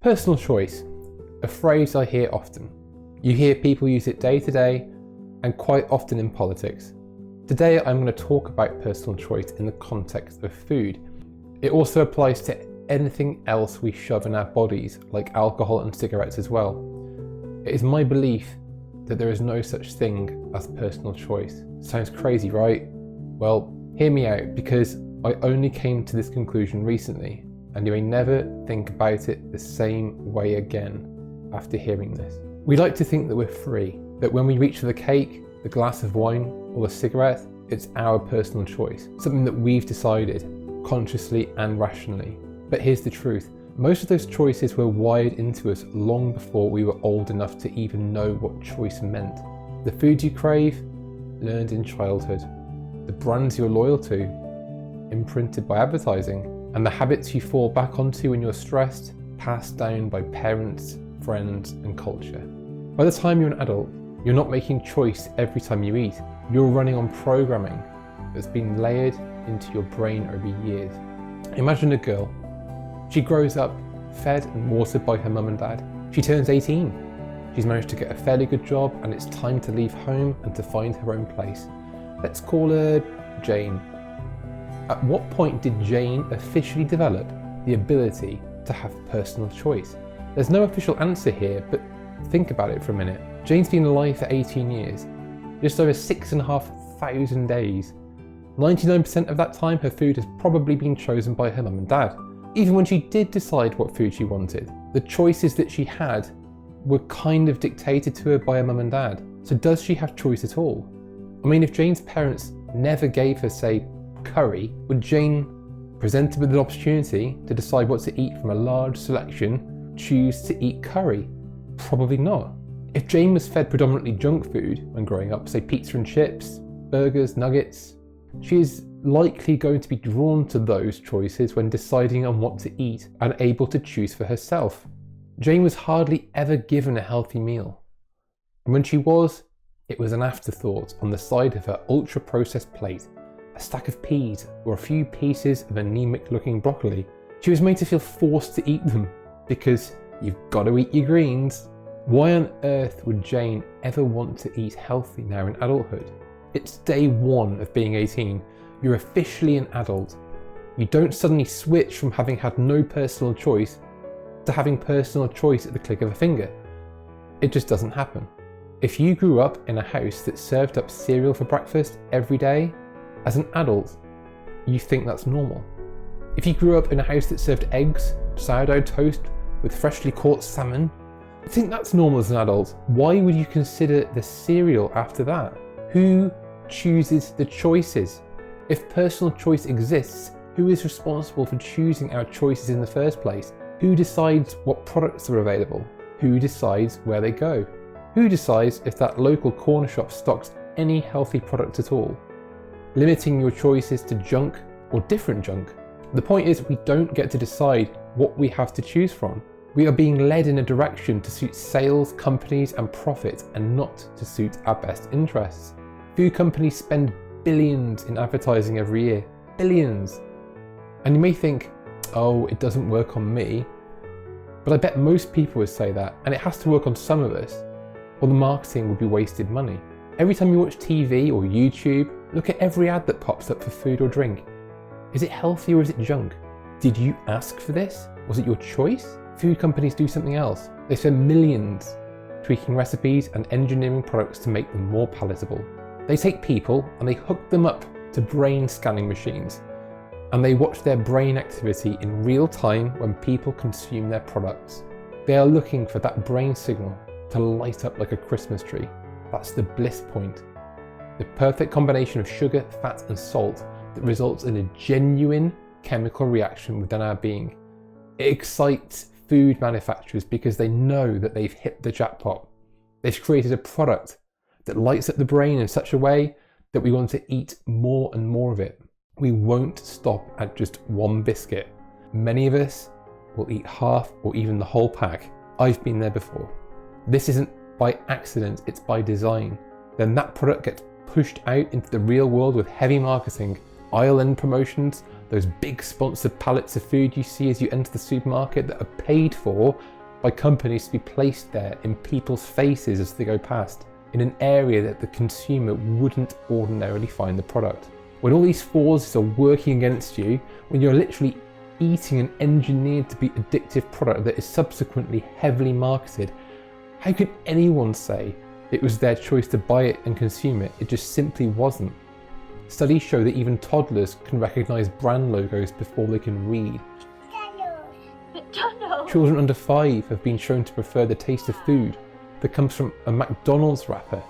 Personal choice, a phrase I hear often. You hear people use it day to day and quite often in politics. Today I'm going to talk about personal choice in the context of food. It also applies to anything else we shove in our bodies, like alcohol and cigarettes as well. It is my belief that there is no such thing as personal choice. Sounds crazy, right? Well, hear me out, because I only came to this conclusion recently, and you may never think about it the same way again after hearing this. We like to think that we're free, that when we reach for the cake, the glass of wine, or the cigarette, it's our personal choice, something that we've decided, consciously and rationally. But here's the truth. Most of those choices were wired into us long before we were old enough to even know what choice meant. The food you crave, learned in childhood. The brands you're loyal to, imprinted by advertising. And the habits you fall back onto when you're stressed, passed down by parents, friends, and culture. By the time you're an adult, you're not making choice every time you eat. You're running on programming that's been layered into your brain over years. Imagine a girl. She grows up, fed and watered by her mum and dad. She turns 18. She's managed to get a fairly good job, and it's time to leave home and to find her own place. Let's call her Jane. At what point did Jane officially develop the ability to have personal choice? There's no official answer here, but think about it for a minute. Jane's been alive for 18 years, just over 6,500 days. 99% of that time, her food has probably been chosen by her mum and dad. Even when she did decide what food she wanted, the choices that she had were kind of dictated to her by her mum and dad. So does she have choice at all? I mean, if Jane's parents never gave her, say, curry, would Jane, presented with an opportunity to decide what to eat from a large selection, choose to eat curry? Probably not. If Jane was fed predominantly junk food when growing up, say pizza and chips, burgers, nuggets, she is likely going to be drawn to those choices when deciding on what to eat and able to choose for herself. Jane was hardly ever given a healthy meal. And when she was, it was an afterthought on the side of her ultra-processed plate. A stack of peas or a few pieces of anemic looking broccoli. She was made to feel forced to eat them because you've got to eat your greens. Why on earth would Jane ever want to eat healthy now in adulthood? It's day one of being 18. You're officially an adult. You don't suddenly switch from having had no personal choice to having personal choice at the click of a finger. It just doesn't happen. If you grew up in a house that served up cereal for breakfast every day, as an adult, you think that's normal. If you grew up in a house that served eggs, sourdough toast with freshly caught salmon, you think that's normal as an adult. Why would you consider the cereal after that? Who chooses the choices? If personal choice exists, who is responsible for choosing our choices in the first place? Who decides what products are available? Who decides where they go? Who decides if that local corner shop stocks any healthy product at all? Limiting your choices to junk or different junk. The point is, we don't get to decide what we have to choose from. We are being led in a direction to suit sales, companies and profit, and not to suit our best interests. Food companies spend billions in advertising every year. Billions. And you may think, oh, it doesn't work on me. But I bet most people would say that, and it has to work on some of us, or the marketing would be wasted money. Every time you watch TV or YouTube, look at every ad that pops up for food or drink. Is it healthy or is it junk? Did you ask for this? Was it your choice? Food companies do something else. They spend millions tweaking recipes and engineering products to make them more palatable. They take people and they hook them up to brain scanning machines, and they watch their brain activity in real time when people consume their products. They are looking for that brain signal to light up like a Christmas tree. That's the bliss point. The perfect combination of sugar, fat and salt that results in a genuine chemical reaction within our being. It excites food manufacturers because they know that they've hit the jackpot. They've created a product that lights up the brain in such a way that we want to eat more and more of it. We won't stop at just one biscuit. Many of us will eat half or even the whole pack. I've been there before. This isn't by accident, it's by design. Then that product gets pushed out into the real world with heavy marketing, aisle end promotions, Those big sponsored pallets of food you see as you enter the supermarket that are paid for by companies to be placed there in people's faces as they go past, in an area that the consumer wouldn't ordinarily find the product. When all these forces are working against you, when you're literally eating an engineered to be addictive product that is subsequently heavily marketed, how could anyone say it was their choice to buy it and consume it? It just simply wasn't. Studies show that even toddlers can recognise brand logos before they can read. McDonald's. Children under 5 have been shown to prefer the taste of food that comes from a McDonald's wrapper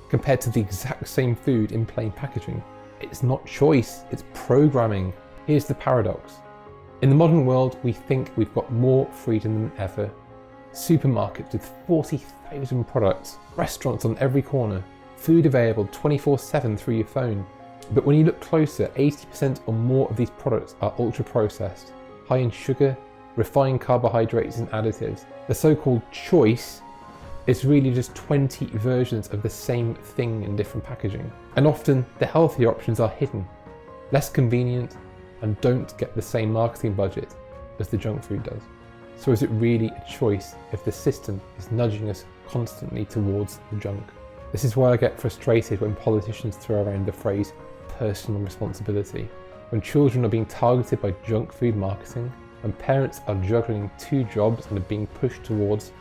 compared to the exact same food in plain packaging. It's not choice, it's programming. Here's the paradox. In the modern world, we think we've got more freedom than ever. Supermarkets with 40,000 products, restaurants on every corner, food available 24/7 through your phone. But when you look closer, 80% or more of these products are ultra-processed, high in sugar, refined carbohydrates and additives. The so-called choice is really just 20 versions of the same thing in different packaging. And often the healthier options are hidden, less convenient, and don't get the same marketing budget as the junk food does. So is it really a choice if the system is nudging us constantly towards the junk? This is why I get frustrated when politicians throw around the phrase personal responsibility. When children are being targeted by junk food marketing, when parents are juggling 2 jobs and are being pushed towards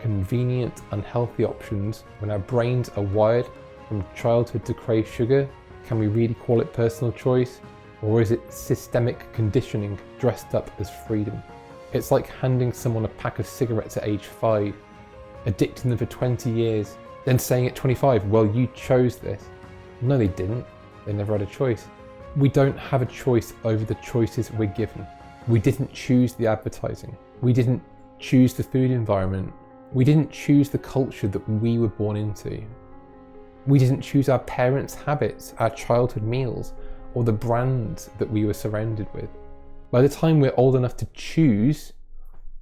convenient, unhealthy options, when our brains are wired from childhood to crave sugar, can we really call it personal choice? Or is it systemic conditioning dressed up as freedom? It's like handing someone a pack of cigarettes at age 5, addicting them for 20 years, then saying at 25, well, you chose this. No, they didn't. They never had a choice. We don't have a choice over the choices we're given. We didn't choose the advertising. We didn't choose the food environment. We didn't choose the culture that we were born into. We didn't choose our parents' habits, our childhood meals, or the brands that we were surrounded with. By the time we're old enough to choose,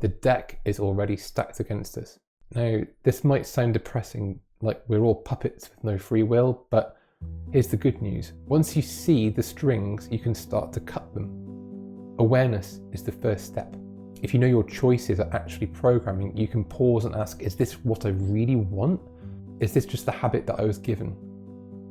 the deck is already stacked against us. Now, this might sound depressing, like we're all puppets with no free will, but here's the good news. Once you see the strings, you can start to cut them. Awareness is the first step. If you know your choices are actually programming, you can pause and ask, is this what I really want? Is this just the habit that I was given?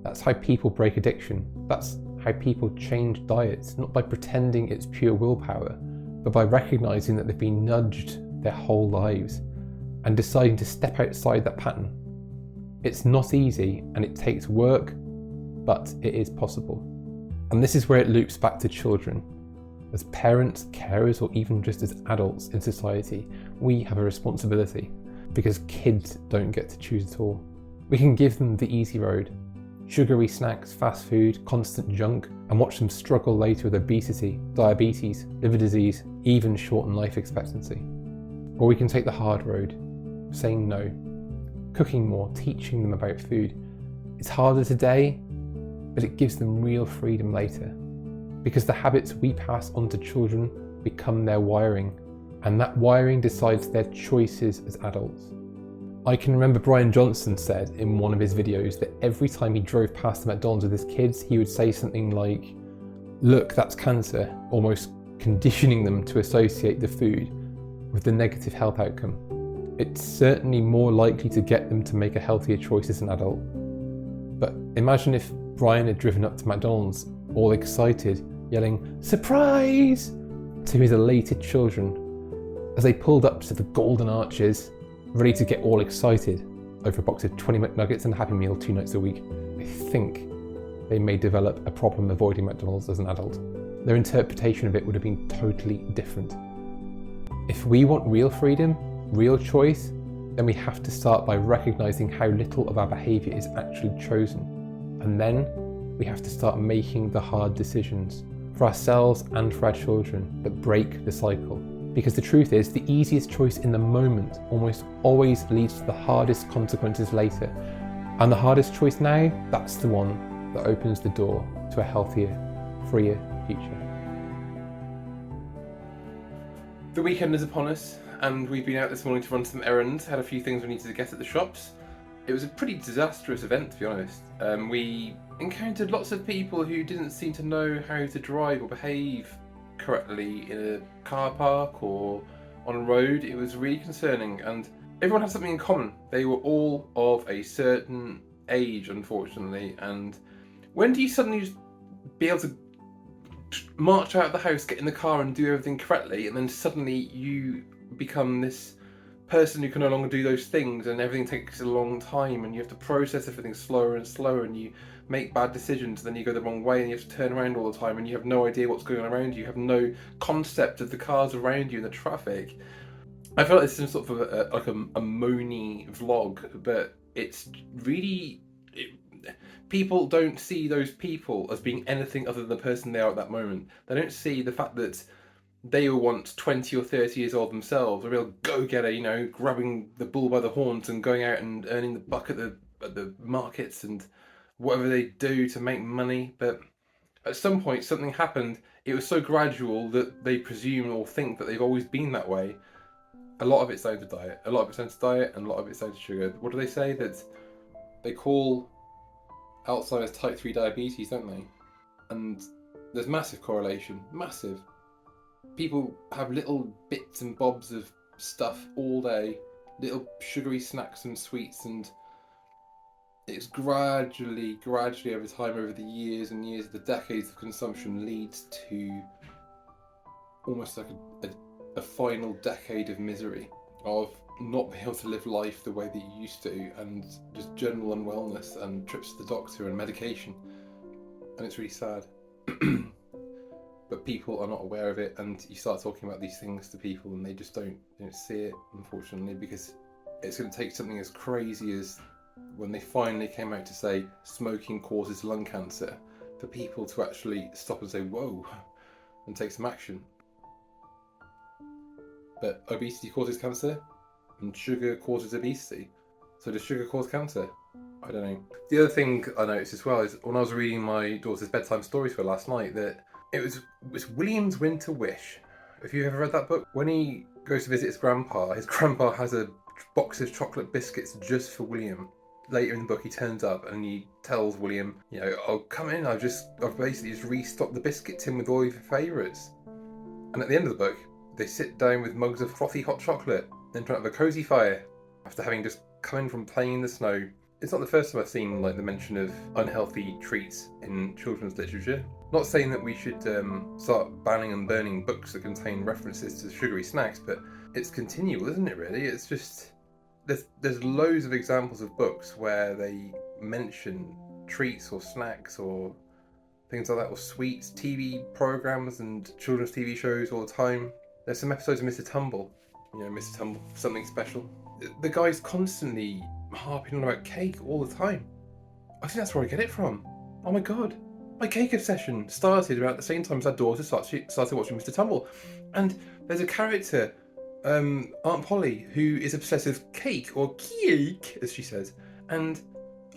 That's how people break addiction. That's how people change diets, not by pretending it's pure willpower, but by recognizing that they've been nudged their whole lives and deciding to step outside that pattern. It's not easy and it takes work, but it is possible. And this is where it loops back to children. As parents, carers, or even just as adults in society, we have a responsibility because kids don't get to choose at all. We can give them the easy road, sugary snacks, fast food, constant junk, and watch them struggle later with obesity, diabetes, liver disease, even shorten life expectancy. Or we can take the hard road, saying no, cooking more, teaching them about food. It's harder today, but it gives them real freedom later. Because the habits we pass on to children become their wiring, and that wiring decides their choices as adults. I can remember Brian Johnson said in one of his videos that every time he drove past the McDonald's with his kids, he would say something like, look, that's cancer, almost conditioning them to associate the food with the negative health outcome. It's certainly more likely to get them to make a healthier choice as an adult. But imagine if Brian had driven up to McDonald's, all excited, yelling, surprise, to his elated children as they pulled up to the Golden Arches, ready to get all excited over a box of 20 McNuggets and a Happy Meal 2 nights a week. I think they may develop a problem avoiding McDonald's as an adult. Their interpretation of it would have been totally different. If we want real freedom, real choice, then we have to start by recognizing how little of our behavior is actually chosen. And then we have to start making the hard decisions for ourselves and for our children that break the cycle. Because the truth is, the easiest choice in the moment almost always leads to the hardest consequences later. And the hardest choice now, that's the one that opens the door to a healthier, freer future. The weekend is upon us, and we've been out this morning to run some errands, had a few things we needed to get at the shops. It was a pretty disastrous event, to be honest. We encountered lots of people who didn't seem to know how to drive or behave correctly in a car park or on a road. It was really concerning, and everyone had something in common. They were all of a certain age, unfortunately, and when do you suddenly just be able to march out of the house, get in the car and do everything correctly, and then suddenly you become this person who can no longer do those things, and everything takes a long time, and you have to process everything slower and slower, and you make bad decisions, and then you go the wrong way, and you have to turn around all the time, and you have no idea what's going on around you. You have no concept of the cars around you and the traffic. I feel like it's some sort of a moany vlog, but it's really... people don't see those people as being anything other than the person they are at that moment. They don't see the fact that they were once 20 or 30 years old themselves, a real go-getter, you know, grabbing the bull by the horns and going out and earning the buck at the markets and whatever they do to make money. But at some point something happened. It was so gradual that they presume or think that they've always been that way. A lot of it's down to diet. A lot of it's down to diet, and a lot of it's down to sugar. What do they say? That they call Alzheimer's type 3 diabetes, don't they? And there's massive correlation, massive. People have little bits and bobs of stuff all day, little sugary snacks and sweets, and it's gradually over time, over the years and years, the decades of consumption leads to almost like a final decade of misery, of not being able to live life the way that you used to, and just general unwellness and trips to the doctor and medication, and it's really sad. But people are not aware of it, and you start talking about these things to people and they just don't see it, unfortunately, because it's going to take something as crazy as when they finally came out to say smoking causes lung cancer for people to actually stop and say whoa and take some action. But obesity causes cancer, and sugar causes obesity. So does sugar cause cancer? I don't know. The other thing I noticed as well is when I was reading my daughter's bedtime stories for last night, that it was William's Winter Wish. Have you ever read that book? When he goes to visit his grandpa has a box of chocolate biscuits just for William. Later in the book, he turns up and he tells William, you know, "Oh, come in, I've basically just restocked the biscuit tin with all of your favourites." And at the end of the book, they sit down with mugs of frothy hot chocolate in front of a cosy fire after having just come in from playing in the snow. It's not the first time I've seen like the mention of unhealthy treats in children's literature. Not saying that we should start banning and burning books that contain references to sugary snacks, but it's continual, isn't it really? It's just, there's loads of examples of books where they mention treats or snacks or things like that, or sweets, TV programs and children's TV shows all the time. There's some episodes of Mr. Tumble, you know, Mr. Tumble, something special. The guy's constantly harping on about cake all the time. I think that's where I get it from. Oh my god. My cake obsession started about the same time as our daughter started watching Mr. Tumble. And there's a character, Aunt Polly, who is obsessed with cake, or cake, as she says. And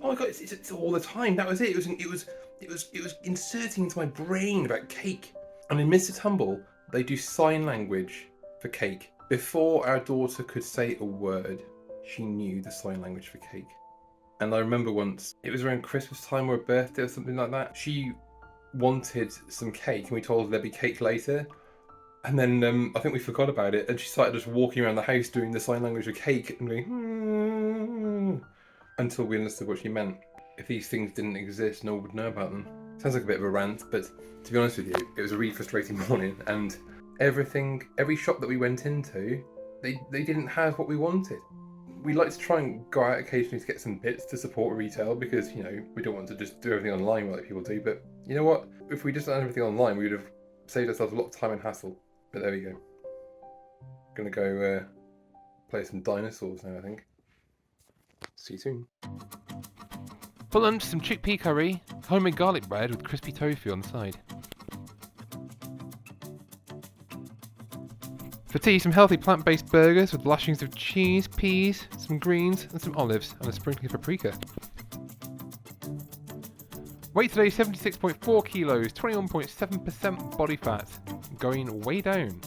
oh my god, it's all the time. That was it. It was inserting into my brain about cake. And in Mr. Tumble, they do sign language for cake. Before our daughter could say a word, she knew the sign language for cake. And I remember once, it was around Christmas time or a birthday or something like that, she wanted some cake and we told her there'd be cake later. And then I think we forgot about it, and she started just walking around the house doing the sign language of cake and going until we understood what she meant. If these things didn't exist, no one would know about them. Sounds like a bit of a rant, but to be honest with you, it was a really frustrating morning, and every shop that we went into, they didn't have what we wanted. We like to try and go out occasionally to get some bits to support retail because, you know, we don't want to just do everything online like people do. But you know what? If we just done everything online, we would have saved ourselves a lot of time and hassle. But there we go. Gonna go play some dinosaurs now, I think. See you soon. For lunch, some chickpea curry, homemade garlic bread with crispy tofu on the side. For tea, some healthy plant-based burgers with lashings of cheese, peas, some greens and some olives, and a sprinkling of paprika. Weight today 76.4 kilos, 21.7% body fat, going way down.